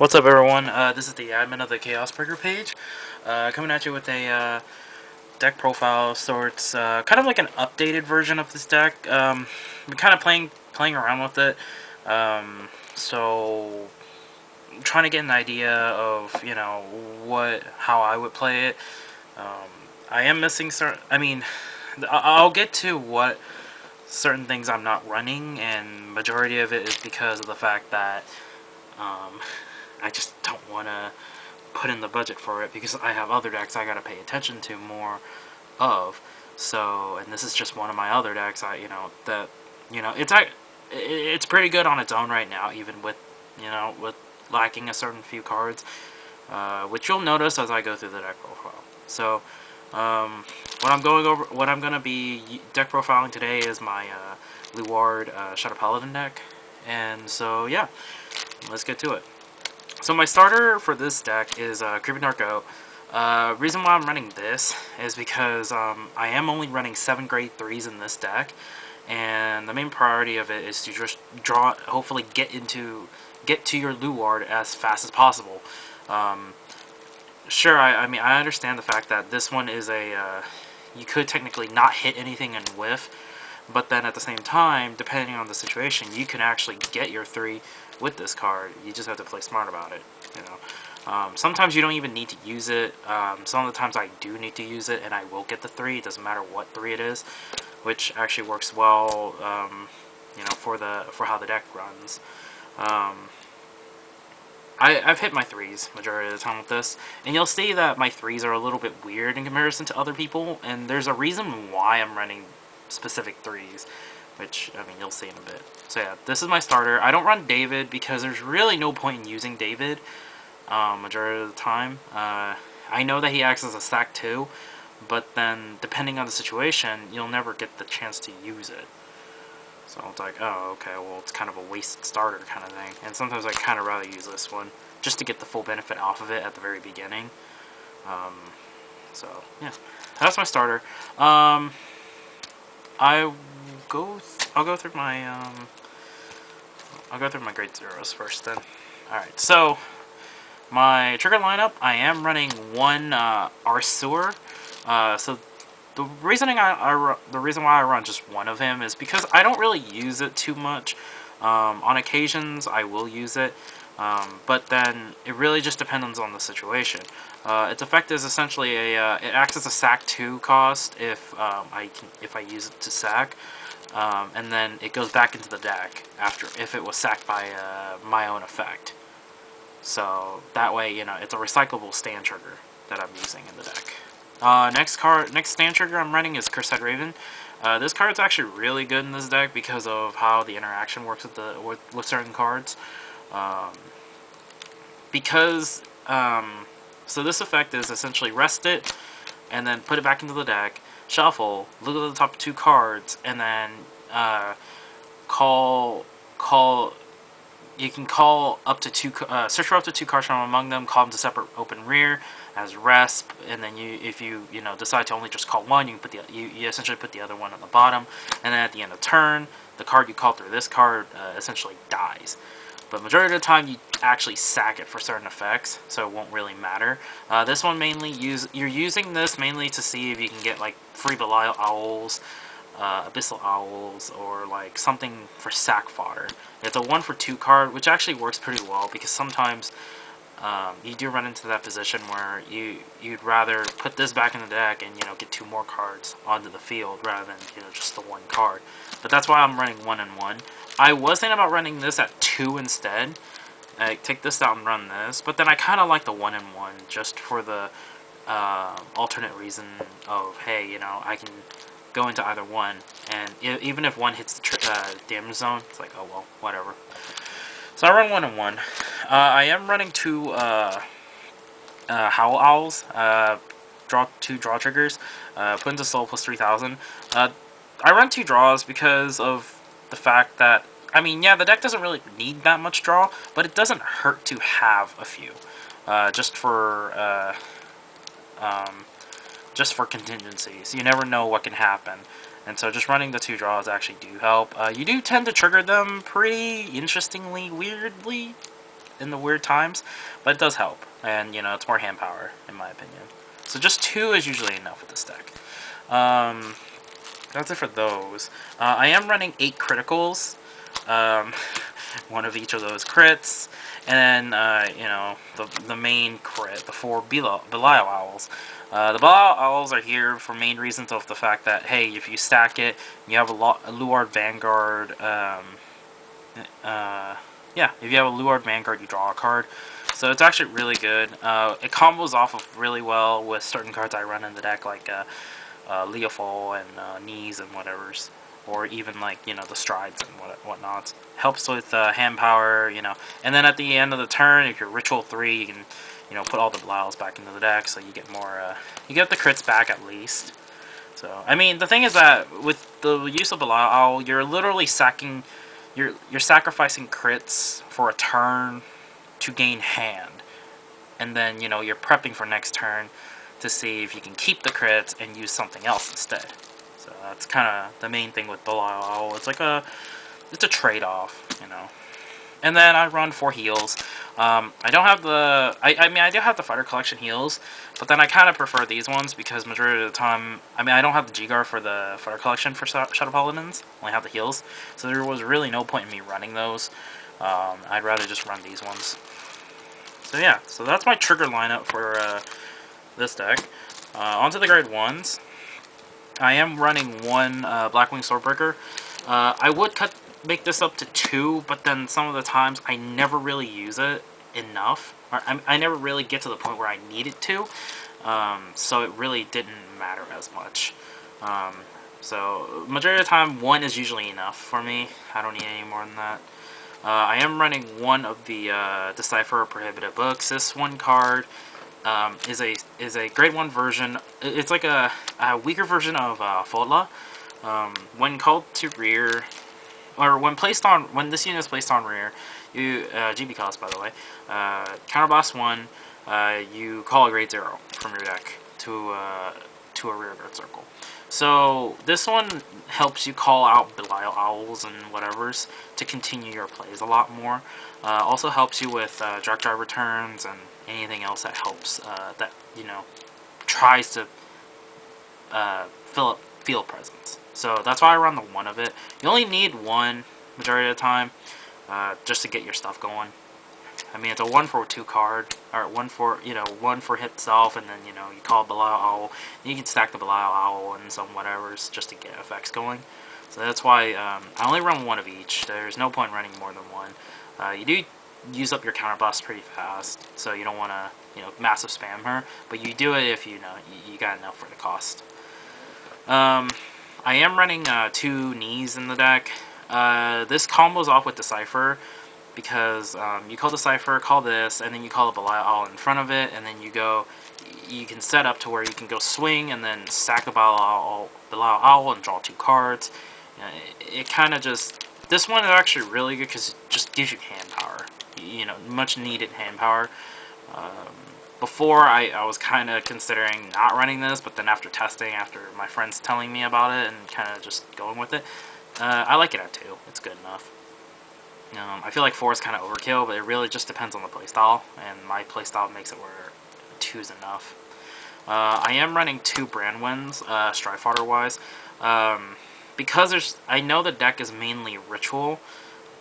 What's up, everyone? This is the admin of the Chaos Breaker page, coming at you with a deck profile sorts, kind of like an updated version of this deck. Been kind of playing around with it, so I'm trying to get an idea of how I would play it. I am missing certain. I'll get to what certain things I'm not running, and majority of it is because of the fact that I just don't want to put in the budget for it because I have other decks I gotta pay attention to more of. So, and this is just one of my other decks. It's pretty good on its own right now, even with with lacking a certain few cards, which you'll notice as I go through the deck profile. So, what I'm gonna be deck profiling today is my Luard Shadow Paladin deck, and so yeah, let's get to it. So my starter for this deck is Creeping Dark Goat. Reason why I'm running this is because I am only running 7 grade 3s in this deck, and the main priority of it is to just hopefully get to your Luard as fast as possible. Sure, I mean I understand the fact that this one is you could technically not hit anything and whiff, but then at the same time, depending on the situation, you can actually get your 3 with this card. You just have to play smart about it, sometimes you don't even need to use it. Some of the times I do need to use it, and I will get the 3. It doesn't matter what 3 it is, which actually works well, for how the deck runs. I've hit my 3s majority of the time with this, and you'll see that my 3s are a little bit weird in comparison to other people, and there's a reason why I'm running specific 3s, which, I mean, you'll see in a bit. So yeah, this is my starter. I don't run David because there's really no point in using David majority of the time. I know that he acts as a stack too, but then depending on the situation, you'll never get the chance to use it. So it's like, oh, okay, well, it's kind of a wasted starter kind of thing. And sometimes I kind of rather use this one just to get the full benefit off of it at the very beginning. So yeah, that's my starter. I'll go through my grade zeros first then. Alright, so my trigger lineup, I am running one Arthur. So the reason why I run just one of him is because I don't really use it too much. On occasions I will use it, but then it really just depends on the situation. Its effect is essentially it acts as a sack 2 cost if I use it to sack, and then it goes back into the deck after if it was sacked by my own effect. So that way, it's a recyclable stand trigger that I'm using in the deck. Next stand trigger I'm running is Cardfight Raven. This card's actually really good in this deck because of how the interaction works with certain cards. So this effect is essentially rest it, and then put it back into the deck, shuffle, look at the top 2 cards, and then you can call up to 2, search for up to 2 cards from among them, call them to separate open rear as rest, and then if you decide to only just call one, you can put you essentially put the other one on the bottom, and then at the end of turn, the card you call through this card essentially dies. But majority of the time, you actually sack it for certain effects, so it won't really matter. This one you're using this mainly to see if you can get like free Belial Owls, Abyssal Owls, or like something for sack fodder. It's a 1 for 2 card, which actually works pretty well because sometimes you do run into that position where you'd rather put this back in the deck and get 2 more cards onto the field rather than just the 1 card. But that's why I'm running 1 and 1. I was thinking about running this at 2 instead. Take this out and run this, but then I kind of like the 1 and 1 just for the alternate reason of, hey, I can go into either one, and even if one hits the damage zone, it's like, oh well, whatever. So I run 1 and 1. I am running 2 Howl Owls, draw 2 draw triggers, put into soul plus 3,000. I run 2 draws because of the fact that, I mean, yeah, the deck doesn't really need that much draw, but it doesn't hurt to have a few, just for contingencies. You never know what can happen. And so just running the 2 draws actually do help. You do tend to trigger them pretty interestingly, weirdly, in the weird times, but it does help, and you know, it's more hand power in my opinion. So just 2 is usually enough with this deck. That's it for those. I am running 8 criticals, one of each of those crits, and then you know, the main crit, the 4 Belial Owls. The Belial Owls are here for main reasons of the fact that, hey, if you stack it, you have a Luard Vanguard. Yeah, if you have a Luard Vanguard, you draw a card. So it's actually really good. It combos off of really well with certain cards I run in the deck, like Leofol and Knees and whatever's. Or even, like, you know, the Strides and whatnot. Helps with hand power, you know. And then at the end of the turn, if you're Ritual 3, you can, you know, put all the Belials back into the deck, so you get more, you get the crits back at least. So, I mean, the thing is that with the use of Belial, you're literally sacking, you're sacrificing crits for a turn to gain hand. And then, you know, you're prepping for next turn to see if you can keep the crits and use something else instead. So that's kind of the main thing with Belial. It's like it's a trade-off, you know. And then I run 4 heals. I don't have the, I mean, I do have the Fighter Collection heals, but then I kind of prefer these ones because majority of the time, I mean, I don't have the G-Guard for the Fighter Collection for Shadow Paladins. I only have the heals, so there was really no point in me running those. I'd rather just run these ones. So yeah, so that's my trigger lineup for this deck. Onto the grade 1s. I am running 1 Blackwing Swordbreaker. I would make this up to 2, but then some of the times I never really use it enough. Or I never really get to the point where I need it to, so it really didn't matter as much. So majority of the time, 1 is usually enough for me. I don't need any more than that. I am running 1 of the Decipher Prohibited Books. This 1 card is a grade 1 version. It's like a weaker version of Fodla. When called to rear, or when this unit is placed on rear, you GB cost, by the way, counterblast 1. You call a grade 0 from your deck to a rear guard circle. So this one helps you call out Belial Owls and whatever's to continue your plays a lot more. Also helps you with Dark Drive returns and anything else that helps, that, you know, tries to fill up field presence. So that's why I run the 1 of it. You only need 1 majority of the time, just to get your stuff going. I mean, it's a 1 for 2 card, or 1 for, you know, 1 for hit itself, and then, you know, you call Belial Owl. You can stack the Belial Owl and some whatever's just to get effects going. So that's why I only run 1 of each. There's no point running more than 1. You do use up your counterblast pretty fast, so you don't want to, you know, massive spam her, but you do it if you know you got enough for the cost. I am running 2 Knees in the deck. This combos off with Decipher because you call Decipher, call this, and then you call a Belial Owl in front of it, and then you can set up to where you can go swing and then sack a Belial Owl and draw 2 cards. It kind of just, this one is actually really good because it just gives you hand power. You know, much needed hand power. Before, I was kind of considering not running this, but then after testing, after my friends telling me about it and kind of just going with it, I like it at 2. It's good enough. I feel like 4 is kind of overkill, but it really just depends on the playstyle, and my playstyle makes it where 2 is enough. I am running 2 Brandwins, Strife Fodder wise, because I know the deck is mainly Ritual,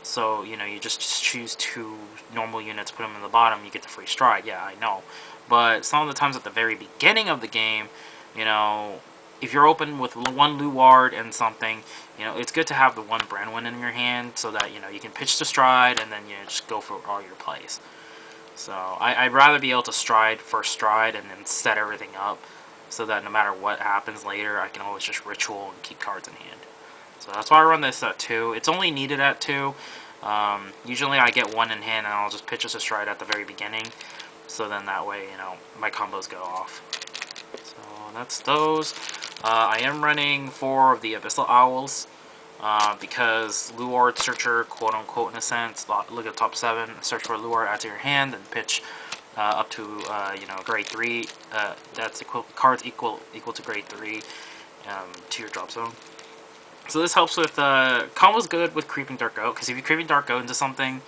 so, you know, you just choose 2 normal units, put them in the bottom, you get the free Stride. Yeah, I know. But some of the times at the very beginning of the game, you know, if you're open with 1 Luard and something, you know, it's good to have the 1 Brandwin in your hand so that, you know, you can pitch to Stride and then you just go for all your plays. So I'd rather be able to first stride and then set everything up so that no matter what happens later, I can always just Ritual and keep cards in hand. So that's why I run this at 2. It's only needed at 2. Usually I get 1 in hand and I'll just pitch as a Stride at the very beginning. So then that way, you know, my combos go off. So that's those. I am running 4 of the Abyssal Owls. Because Luard Searcher, quote unquote, in a sense, look at the top 7, search for Luard, add to your hand, and pitch up to, you know, grade 3. That's cards equal to grade 3 to your drop zone. So this helps with, combo's good with Creeping Dark Goat, because if you Creeping Dark Goat into something,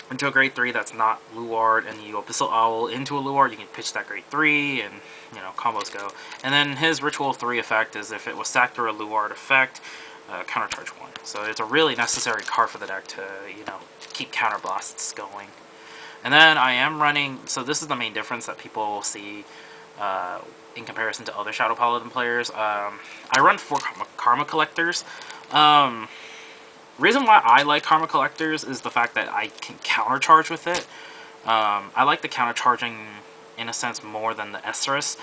into a grade 3 that's not Luard, and you Abyssal Owl into a Luard, you can pitch that grade 3, and, you know, combos go. And then his Ritual 3 effect is if it was sacked through a Luard effect, countercharge 1. So it's a really necessary card for the deck to, you know, keep counterblasts going. And then I am running, so this is the main difference that people see in comparison to other Shadow Paladin players. I run 4 Karma Collectors. Reason why I like Karma Collectors is the fact that I can countercharge with it. I like the countercharging in a sense more than the Esrus,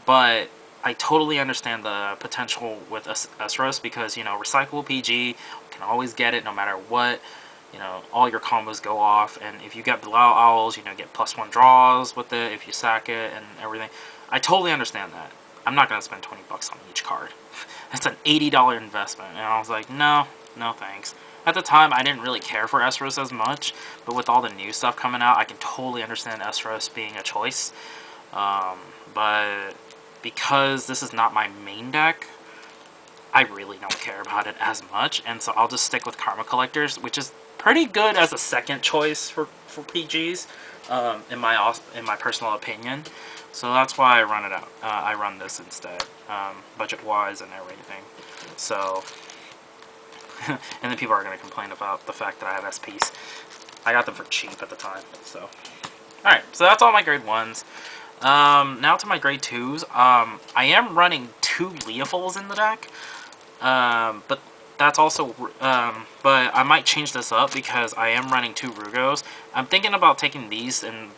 but I totally understand the potential with Esrus because, you know, recyclable PG, can always get it no matter what. You know, all your combos go off, and if you get Belial Owls, you know, get +1 draws with it if you sack it and everything. I totally understand that. I'm not going to spend 20 bucks on each card. It's an $80 investment, and I was like, no thanks. At the time, I didn't really care for Esrus as much, but with all the new stuff coming out, I can totally understand Esrus being a choice. But because this is not my main deck, I really don't care about it as much, and so I'll just stick with Karma Collectors, which is pretty good as a second choice for PGs, in my personal opinion. So that's why I run it out. I run this instead, budget-wise and everything. So, and then people are going to complain about the fact that I have SPs. I got them for cheap at the time. So, alright, so that's all my grade 1s. Now to my grade 2s. I am running 2 Leofuls in the deck, but that's also, but I might change this up because I am running 2 Rugos. I'm thinking about taking these and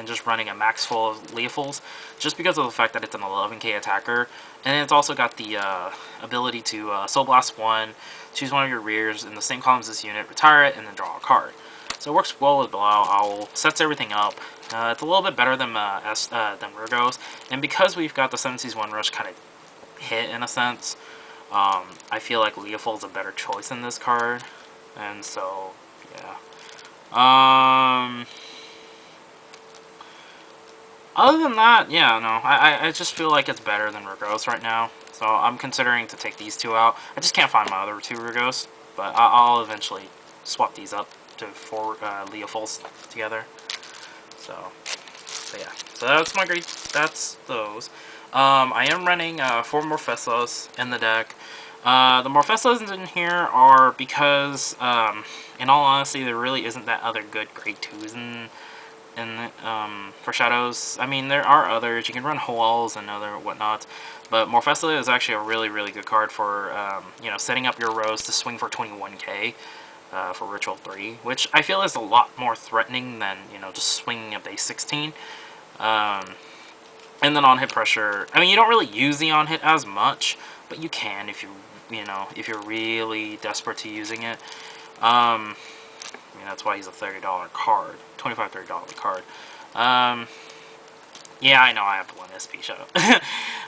just running a max full of Leofuls, just because of the fact that it's an 11k attacker, and it's also got the ability to Soul Blast 1, choose one of your rears in the same column as this unit, retire it, and then draw a card. So it works well with Belial Owl, sets everything up. It's a little bit better than Rugos, and because we've got the 7 Seas 1 Rush kind of hit in a sense, I feel like Leoful's a better choice in this card, and so, yeah. Other than that, yeah, no, I just feel like it's better than Rugos right now, so I'm considering to take these 2 out. I just can't find my other 2 Rugos, but I'll eventually swap these up to 4 Leofuls together. So yeah, so that's my grade, that's those. I am running 4 Morphesos in the deck. The Morphesos in here are because, in all honesty, there really isn't that other good grade 2s for Shadows. I mean, there are others. You can run Hoels and other whatnot, but Morphesos is actually a really, really good card for, you know, setting up your rows to swing for 21k. For Ritual 3, which I feel is a lot more threatening than, you know, just swinging a base 16. And then on hit pressure, I mean, you don't really use the on hit as much, but you can if if you're really desperate to using it. I mean, that's why he's a $30 card, $25-$30 card. Yeah, I know I have 1 SP, shut up.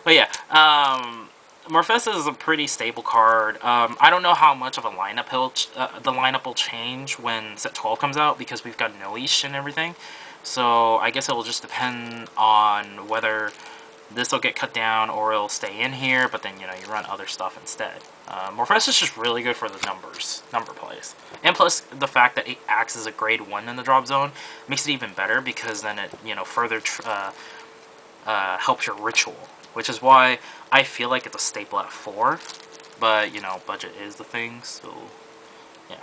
But yeah, Morphesos is a pretty stable card. I don't know how much of a lineup the lineup will change when set 12 comes out, because we've got Noish and everything. So I guess it will just depend on whether this will get cut down or it'll stay in here, but then, you know, you run other stuff instead. Morphesos is just really good for the number plays. And plus, the fact that it acts as a grade 1 in the drop zone makes it even better, because then it, you know, further helps your ritual. Which is why I feel like it's a staple at 4, but, you know, budget is the thing, so, yeah.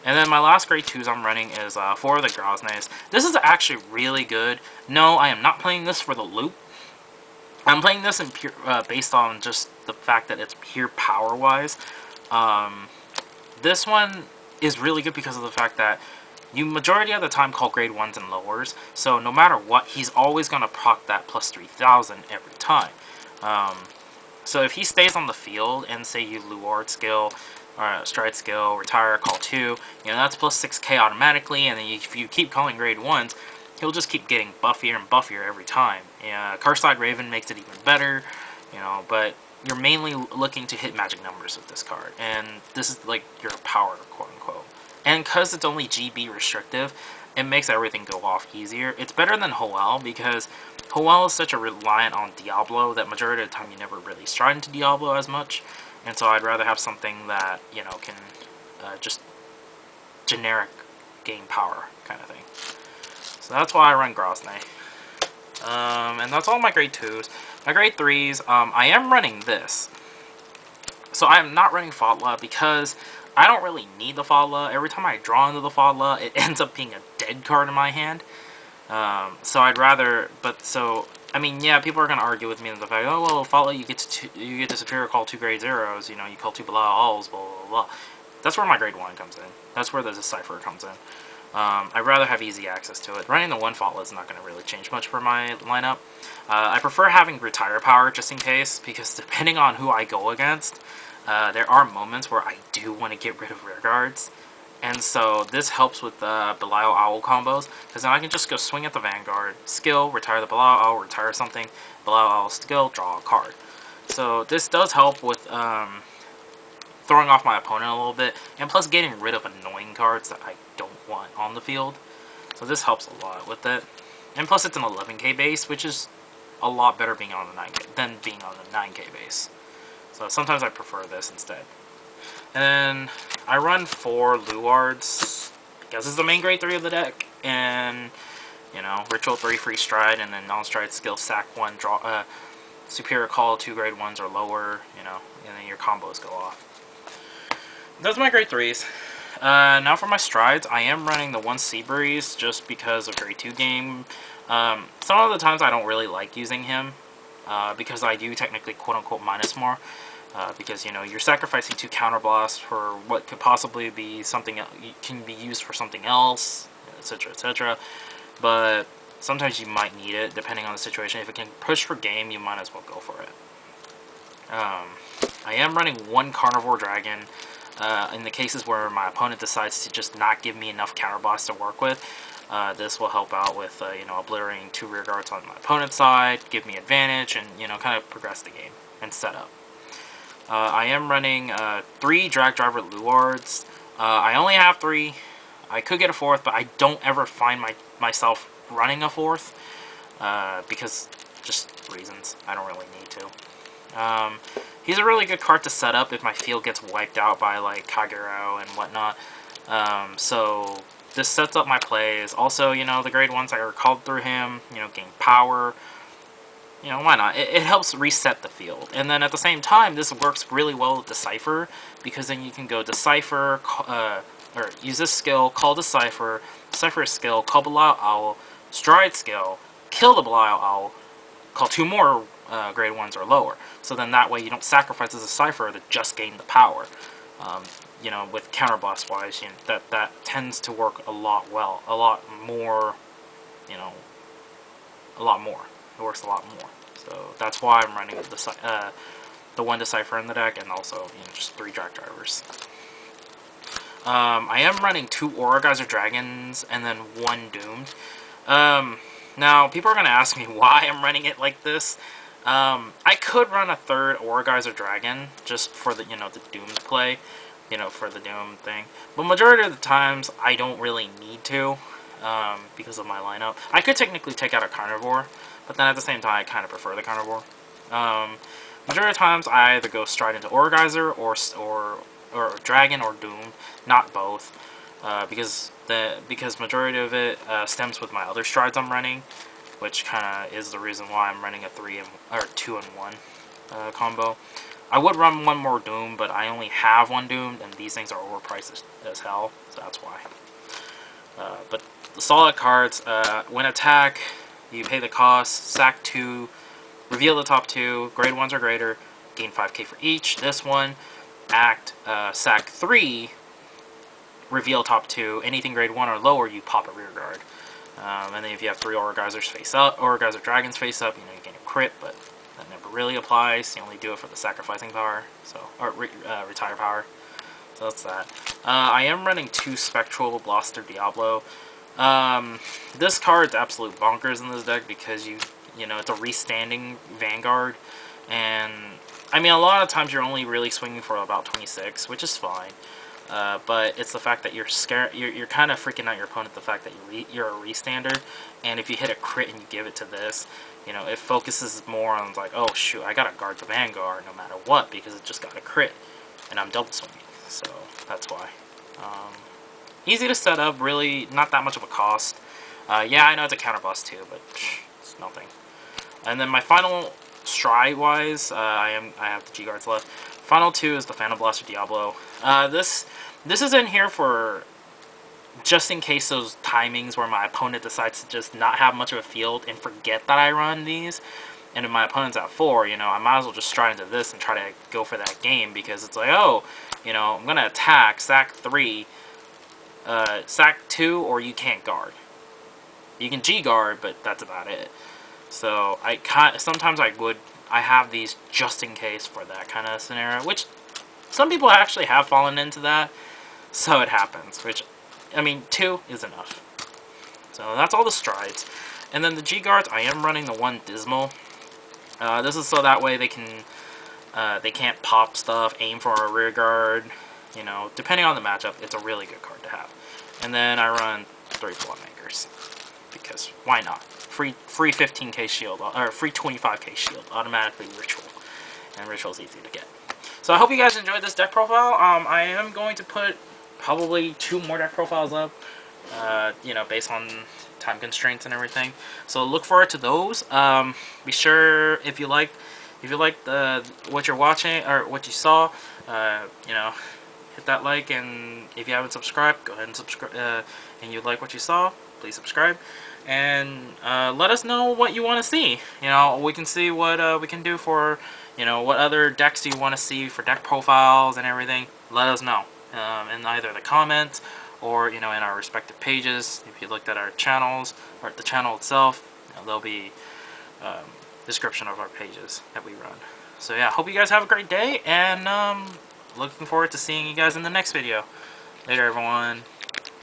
And then my last grade 2s I'm running is 4 of the Grozny's. This is actually really good. No, I am not playing this for the loot. I'm playing this in pure, based on just the fact that it's pure power-wise. This one is really good because of the fact that you majority of the time call grade 1s and lowers, so no matter what, he's always going to proc that plus 3,000 every time. So if he stays on the field and say you Luard skill, or Stride skill, retire, call 2, you know, that's plus 6k automatically, and then if you keep calling grade 1s, he'll just keep getting buffier and buffier every time. Cardfight Raven makes it even better, you know, but you're mainly looking to hit magic numbers with this card, and this is like your power, quote-unquote. And because it's only GB restrictive, it makes everything go off easier. It's better than Hoel, because Hoel is such a reliant on Diablo that majority of the time you never really stride into Diablo as much, and so I'd rather have something that, you know, can just generic gain power kind of thing. So that's why I run Grozny. And that's all my grade 2s. My grade 3s, I am running this. So I'm not running Fatla because I don't really need the Fatla. Every time I draw into the Fatla, it ends up being a dead card in my hand. So I'd rather, I mean, yeah, people are going to argue with me on the fact, oh, well, Fatla, you get to Superior Call 2 grade 0s, you know, you call 2 Belial Owls, blah, blah, blah. That's where my grade 1 comes in. That's where the Decipher comes in. I'd rather have easy access to it. Running the 1 Fatla is not going to really change much for my lineup. I prefer having Retire Power just in case, because depending on who I go against, there are moments where I do want to get rid of rear guards. And so this helps with the Belial Owl combos, because then I can just go swing at the Vanguard, skill, retire the Belial Owl, retire something, Belial Owl skill, draw a card. So this does help with throwing off my opponent a little bit, and plus getting rid of annoying cards that I don't want on the field. So this helps a lot with it. And plus it's an 11k base, which is a lot better being on the 9k than being on the 9k base. So sometimes I prefer this instead. And then I run 4 Luards, because it's the main grade 3 of the deck, and, you know, Ritual 3 free stride, and then non-stride skill, sack 1, draw, Superior Call 2 grade 1s or lower, you know, and then your combos go off. Those are my grade 3s. Now for my strides, I am running the 1 Seabreeze, just because of grade 2 game. Some of the times I don't really like using him, because I do technically quote-unquote minus more. Because, you know, you're sacrificing 2 counterblast for what could possibly be something can be used for something else, etc., etc. But sometimes you might need it, depending on the situation. If it can push for game, you might as well go for it. I am running 1 Carnivore Dragon in the cases where my opponent decides to just not give me enough counterblast to work with. This will help out with, you know, obliterating 2 rear guards on my opponent's side, give me advantage, and, you know, kind of progress the game and set up. I am running 3 Drag Driver Luards. I only have 3. I could get a 4th, but I don't ever find myself running a 4th. Because just reasons. I don't really need to. He's a really good card to set up if my field gets wiped out by, like, Kagero and whatnot. So this sets up my plays. Also, you know, the grade 1s I recalled through him, you know, gain power. You know, why not? It helps reset the field. And then at the same time, this works really well with Decipher, because then you can go Decipher, or use this skill, call Decipher, Decipher skill, call Belial Owl, Stride skill, kill the Belial Owl, call 2 more grade 1s or lower. So then that way you don't sacrifice the Decipher to just gain the power. You know, with counterblast wise, you know, that tends to work a lot more, you know, a lot more. It works a lot more. So that's why I'm running the 1 Decipher in the deck, and also, you know, just 3 Drag Drivers. I am running 2 Aura Geyser Dragons and then 1 Doomed. Now, people are going to ask me why I'm running it like this. I could run a 3rd Aura Geyser Dragon just for the, you know, the Doomed play, you know, for the Doom thing. But majority of the times, I don't really need to, because of my lineup. I could technically take out a Carnivore, but then at the same time, I kind of prefer the Carnivore. Majority of the times, I either go straight into Aura Geyser or Dragon or Doom, not both, because majority of it stems with my other strides I'm running, which kind of is the reason why I'm running a 2 and 1 combo. I would run 1 more Doom, but I only have 1 Doomed, and these things are overpriced as hell, so that's why. But the solid cards, when attack, you pay the cost, sack 2, reveal the top 2, grade 1s or greater, gain 5k for each. This one, act, sack 3, reveal top 2, anything grade 1 or lower, you pop a rear guard. And then if you have 3 Aura Geysers face up, Aura Geyser Dragons face up, you know, you gain a crit, but that never really applies. You only do it for the sacrificing power, so, or retire power. So that's that. I am running 2 Spectral Blaster Diablo. This card's absolute bonkers in this deck because you know, it's a restanding Vanguard, and I mean, a lot of times you're only really swinging for about 26, which is fine. But it's the fact that you're kind of freaking out your opponent, the fact that you're a restander, and if you hit a crit and you give it to this, you know, it focuses more on, like, oh shoot, I gotta guard the Vanguard no matter what, because it just got a crit, and I'm double swinging, so that's why. easy to set up, really not that much of a cost. Yeah, I know it's a counterblast too, but it's nothing. And then my final stride-wise, I have the G-Guards left. Final two is the Phantom Blaster Diablo. This is in here for just in case those timings where my opponent decides to just not have much of a field and forget that I run these. And if my opponent's at 4, you know, I might as well just stride into this and try to go for that game, because it's like, oh, you know, I'm going to attack, sack 3, sack 2, or you can't guard. You can G-guard, but that's about it. So sometimes I have these just in case for that kind of scenario, which some people actually have fallen into that, so it happens, which, I mean, 2 is enough. So that's all the strides. And then the G-Guards, I am running the 1 Dismal. This is so that way they can't pop stuff, aim for a rear guard, you know, depending on the matchup, it's a really good card to have. And then I run 3 Blood Makers, because why not? Free 15k shield, or free 25k shield, automatically Ritual, and Ritual's easy to get. So I hope you guys enjoyed this deck profile. I am going to put probably 2 more deck profiles up, you know, based on time constraints and everything. So look forward to those. Be sure, if you liked what you're watching or what you saw, you know, hit that like, and if you haven't subscribed, go ahead and subscribe. And you like what you saw, please subscribe. And let us know what you want to see. You know, we can see what we can do for, you know, what other decks you want to see for deck profiles and everything. Let us know in either the comments or, you know, in our respective pages. If you looked at our channels or the channel itself, you know, there'll be description of our pages that we run. So yeah, hope you guys have a great day, and looking forward to seeing you guys in the next video. Later, everyone.